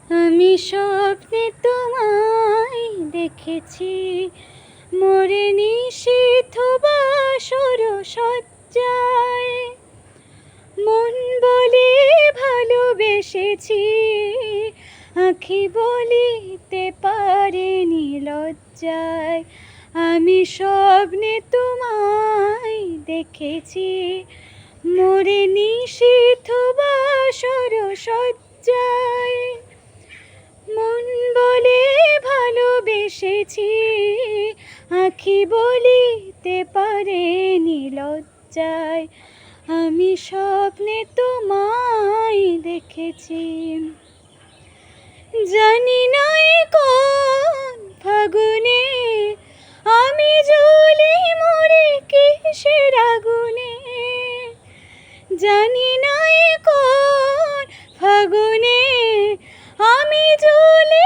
আমি স্বপ্নে তোমায় দেখেছি, মোরে নিশীথ বাসর সজ্জায়। মন বলে ভালোবেসেছি, আঁখি বলিতে পারেনি লজ্জায়। আমি স্বপ্নে তোমায় দেখেছি, মোরে নিশীথ বাসর সজ্জায়। মন বলে ভালোবেসেছি, আঁখি বলিতে পারেনি লজ্জায়। আমি স্বপ্নে তোমায় দেখেছি। জানি নাই কোন ফাগুনে আমি জ্বলি মরে কিসের আগুনে। জানি নাই কোন ফাগুনে আমি জ্বলি